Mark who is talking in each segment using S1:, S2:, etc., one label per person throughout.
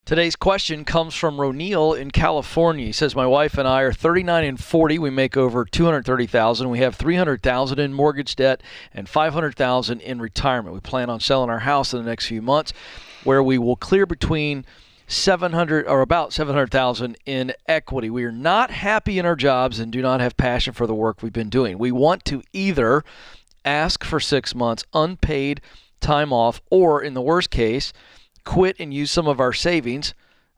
S1: Today's question comes from Ronil in California. He says, my wife and I are 39 and 40. We make over $230,000. We have $300,000 in mortgage debt and $500,000 in retirement. We plan on selling our house in the next few months, where we will clear between about $700,000 in equity. We are not happy in our jobs and do not have passion for the work we've been doing. We want to either ask for 6 months unpaid time off, or in the worst case, quit and use some of our savings,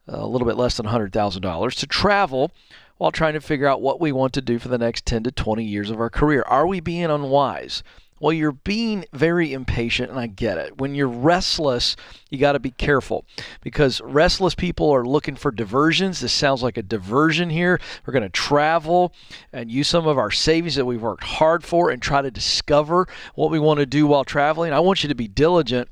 S1: a little bit less than $100,000, to travel while trying to figure out what we want to do for the next 10 to 20 years of our career. Are we being unwise? Well, you're being very impatient, and I get it. When you're restless, you got to be careful, because restless people are looking for diversions. This sounds like a diversion here. We're going to travel and use some of our savings that we've worked hard for and try to discover what we want to do while traveling. I want you to be diligent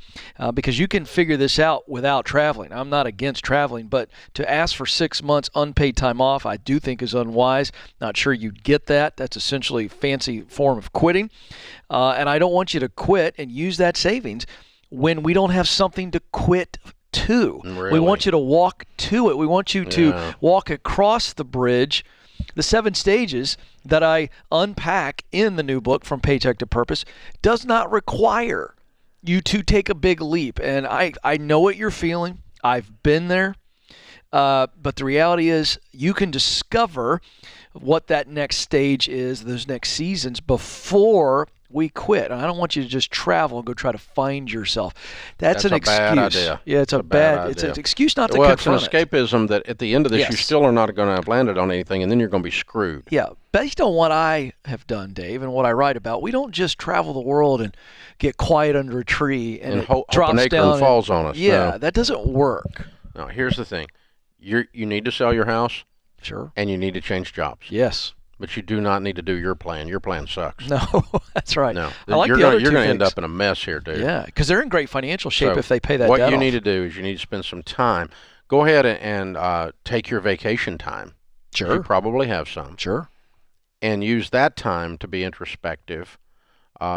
S1: because you can figure this out without traveling. I'm not against traveling, but to ask for 6 months unpaid time off, I do think is unwise. Not sure you'd get that. That's essentially a fancy form of quitting. And I don't want you to quit and use that savings when we don't have something to quit to.
S2: Really?
S1: We want you to walk to it. We want you to walk across the bridge. The 7 stages that I unpack in the new book, From Paycheck to Purpose, does not require you to take a big leap. And I know what you're feeling. I've been there. But the reality is you can discover what that next stage is, those next seasons, before we quit. And I don't want you to just travel and go try to find yourself. That's an excuse.
S2: Bad idea.
S1: Yeah, it's an excuse not to confront
S2: it's an escapism that at the end of this, you still are not going to have landed on anything, and then you're going to be screwed.
S1: Yeah, based on what I have done, Dave, and what I write about, we don't just travel the world and get quiet under a tree and
S2: hope
S1: drops
S2: an acorn
S1: down
S2: falls on us.
S1: Yeah,
S2: no.
S1: That doesn't work.
S2: No, here's the thing. You need to sell your house.
S1: Sure.
S2: And you need to change jobs.
S1: Yes.
S2: But you do not need to do your plan. Your plan sucks.
S1: No, that's right.
S2: No,
S1: I like
S2: you're
S1: the other
S2: going to end
S1: things.
S2: up in a mess here, dude.
S1: Yeah, because they're in great financial shape
S2: So
S1: if they pay that
S2: what
S1: debt
S2: you
S1: off.
S2: need to do is you need to spend some time. Go ahead and take your vacation time.
S1: Sure.
S2: You probably have some.
S1: Sure.
S2: And use that time to be introspective.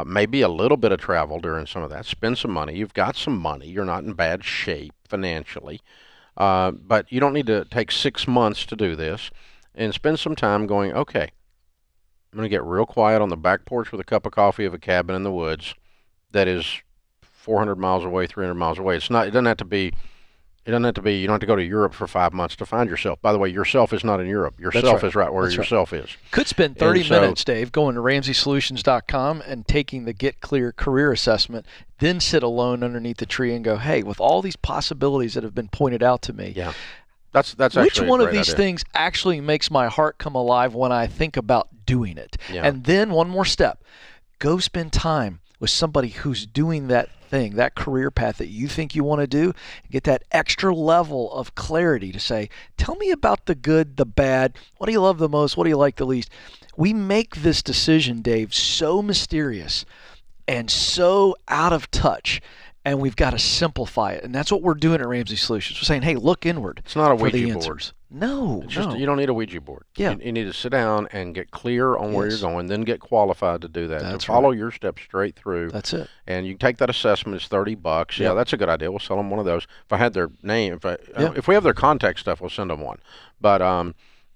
S2: Maybe a little bit of travel during some of that. Spend some money. You've got some money. You're not in bad shape financially. But you don't need to take 6 months to do this. And spend some time going, okay, I'm going to get real quiet on the back porch with a cup of coffee of a cabin in the woods that is 400 miles away, 300 miles away. It doesn't have to be, you don't have to go to Europe for 5 months to find yourself. By the way, yourself is not in Europe. Yourself is right where yourself is.
S1: Could spend 30 minutes, Dave, going to RamseySolutions.com and taking the Get Clear career assessment, then sit alone underneath the tree and go, hey, with all these possibilities that have been pointed out to me,
S2: That's actually
S1: which one of these
S2: idea.
S1: things actually makes my heart come alive when I think about doing it?
S2: Yeah.
S1: And then one more step, go spend time with somebody who's doing that thing, that career path that you think you want to do, and get that extra level of clarity to say, tell me about the good, the bad, what do you love the most, what do you like the least? We make this decision, Dave, so mysterious and so out of touch. And we've got to simplify it. And that's what we're doing at Ramsey Solutions. We're saying, hey, look inward.
S2: It's not a
S1: for the
S2: Ouija board.
S1: answers. No,
S2: It's just, you don't need a Ouija board.
S1: Yeah.
S2: You need to sit down and get clear on where you're going, then get qualified to do that.
S1: That's
S2: to follow
S1: right.
S2: your steps straight through.
S1: That's it.
S2: And you take that assessment. It's $30. Yeah, that's a good idea. We'll sell them one of those. If I had their name, if we have their contact stuff, we'll send them one. But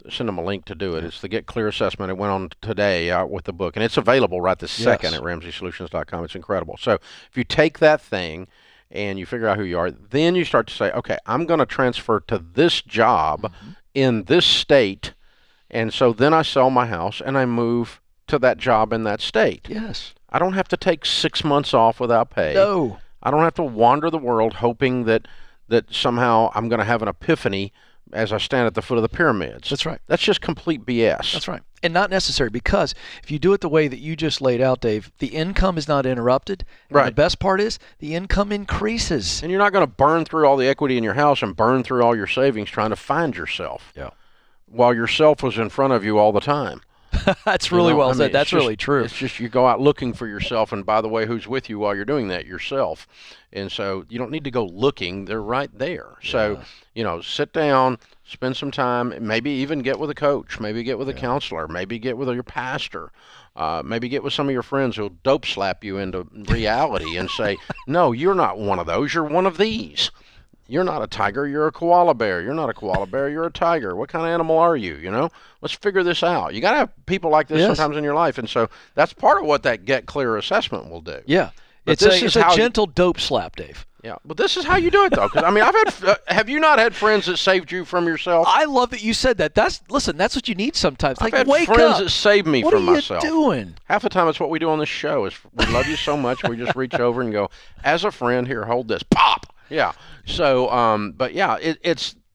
S2: send them a link to do it. It's the Get Clear assessment. It went on today out with the book, and it's available right this second at RamseySolutions.com. It's incredible. So if you take that thing and you figure out who you are, then you start to say, okay, I'm going to transfer to this job in this state, and so then I sell my house and I move to that job in that state.
S1: Yes.
S2: I don't have to take 6 months off without pay.
S1: No.
S2: I don't have to wander the world hoping that somehow I'm going to have an epiphany as I stand at the foot of the pyramids.
S1: That's right.
S2: That's just complete BS.
S1: That's right. And not necessary, because if you do it the way that you just laid out, Dave, the income is not interrupted. And
S2: Right.
S1: the best part is the income increases.
S2: And you're not going to burn through all the equity in your house and burn through all your savings trying to find yourself.
S1: Yeah.
S2: While yourself was in front of you all the time.
S1: That's really well said. That's really true.
S2: It's just you go out looking for yourself, and by the way, who's with you while you're doing that? Yourself. And so you don't need to go looking. They're right there. So, sit down, spend some time, maybe even get with a coach, maybe get with a counselor, maybe get with your pastor, maybe get with some of your friends who'll dope slap you into reality and say, no, you're not one of those. You're one of these. You're not a tiger, you're a koala bear. You're not a koala bear, you're a tiger. What kind of animal are you, you know? Let's figure this out. You got to have people like this
S1: Yes.
S2: sometimes in your life. And so that's part of what that Get Clear assessment will do.
S1: Yeah.
S2: But
S1: It's
S2: this
S1: a
S2: is how you-
S1: gentle dope slap, Dave.
S2: Yeah, but this is how you do it, though. Because, I mean, I've had, have you not had friends that saved you from yourself?
S1: I love that you said that. That's what you need sometimes. Like,
S2: I've had
S1: wake
S2: friends
S1: up.
S2: that saved me
S1: What
S2: from
S1: are
S2: myself.
S1: you doing?
S2: Half the time, it's what we do on this show. Is we love you so much, we just reach over and go, as a friend, here, hold this, pop. Yeah. So, but yeah,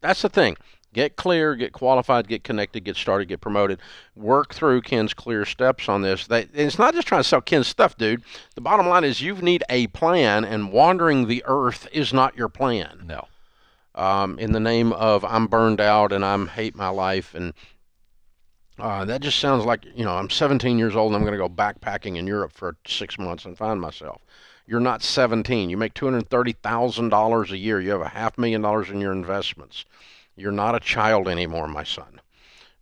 S2: that's the thing. Get clear, get qualified, get connected, get started, get promoted. Work through Ken's clear steps on this. It's not just trying to sell Ken's stuff, dude. The bottom line is you need a plan, and wandering the earth is not your plan.
S1: No.
S2: In the name of I'm burned out and I hate my life, and that just sounds like, I'm 17 years old and I'm going to go backpacking in Europe for 6 months and find myself. You're not 17. You make $230,000 a year. You have $500,000 in your investments. You're not a child anymore, my son.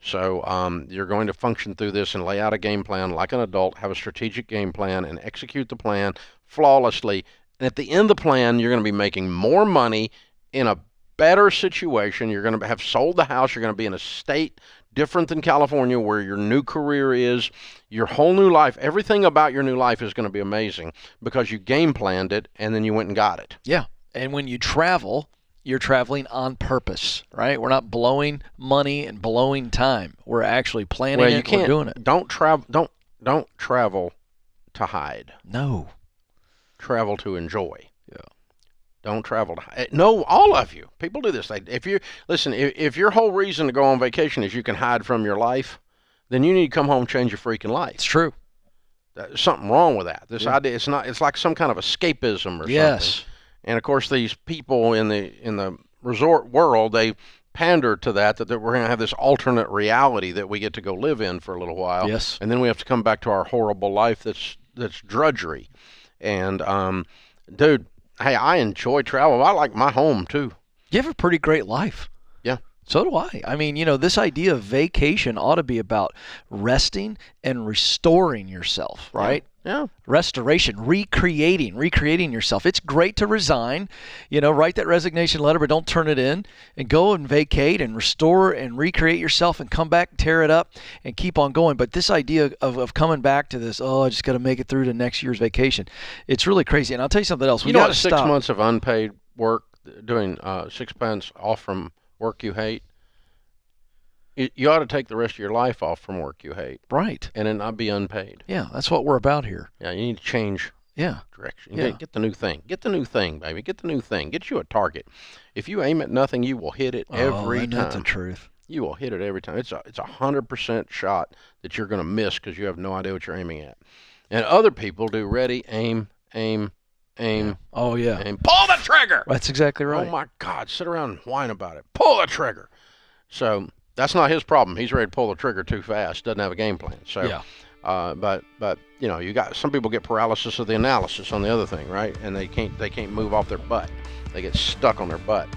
S2: So you're going to function through this and lay out a game plan like an adult, have a strategic game plan, and execute the plan flawlessly. And at the end of the plan, you're going to be making more money in a better situation. You're going to have sold the house. You're going to be in a state different than California where your new career is. Your whole new life, everything about your new life is going to be amazing because you game planned it and then you went and got it.
S1: Yeah. And when you travel, you're traveling on purpose, right? We're not blowing money and blowing time. We're actually planning
S2: Well,
S1: it.
S2: you can't.
S1: We're doing it.
S2: Don't travel to hide.
S1: No.
S2: Travel to enjoy.
S1: Yeah.
S2: Don't travel to hide. No, all of you. People do this. If your whole reason to go on vacation is you can hide from your life, then you need to come home and change your freaking life.
S1: It's true.
S2: There's something wrong with that. This idea, it's like some kind of escapism or
S1: Yes.
S2: something. And of course, these people in the resort world, they pander to that we're going to have this alternate reality that we get to go live in for a little while.
S1: Yes.
S2: And then we have to come back to our horrible life that's drudgery. And dude, hey, I enjoy travel. I like my home too.
S1: You have a pretty great life.
S2: Yeah.
S1: So do I. I mean, this idea of vacation ought to be about resting and restoring yourself, right?
S2: Yeah.
S1: Restoration, recreating yourself. It's great to resign, write that resignation letter, but don't turn it in, and go and vacate and restore and recreate yourself and come back, tear it up, and keep on going. But this idea of coming back to this, I just got to make it through to next year's vacation, it's really crazy. And I'll tell you something else.
S2: You know, 6 months of unpaid work, doing 6 months off from work you hate, you ought to take the rest of your life off from work you hate.
S1: Right.
S2: And then not be unpaid.
S1: Yeah, that's what we're about here.
S2: Yeah, you need to change direction.
S1: Yeah.
S2: Get the new thing. Get the new thing, baby. Get the new thing. Get you a target. If you aim at nothing, you will hit it every time.
S1: That's the truth.
S2: You will hit it every time. It's a 100% shot that you're going to miss because you have no idea what you're aiming at. And other people do ready, aim, aim.
S1: Oh, yeah.
S2: Aim. Pull the trigger!
S1: That's exactly right.
S2: Oh, my God. Sit around and whine about it. Pull the trigger. So that's not his problem. He's ready to pull the trigger too fast. Doesn't have a game plan. So,
S1: yeah.
S2: But you got some people get paralysis of the analysis on the other thing, right? And they can't move off their butt. They get stuck on their butt.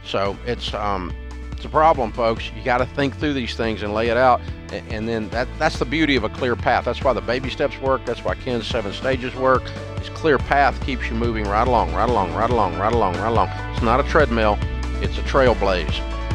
S2: So it's a problem, folks. You got to think through these things and lay it out, and then that's the beauty of a clear path. That's why the baby steps work. That's why Ken's 7 stages work. This clear path keeps you moving right along. It's not a treadmill. It's a trailblaze.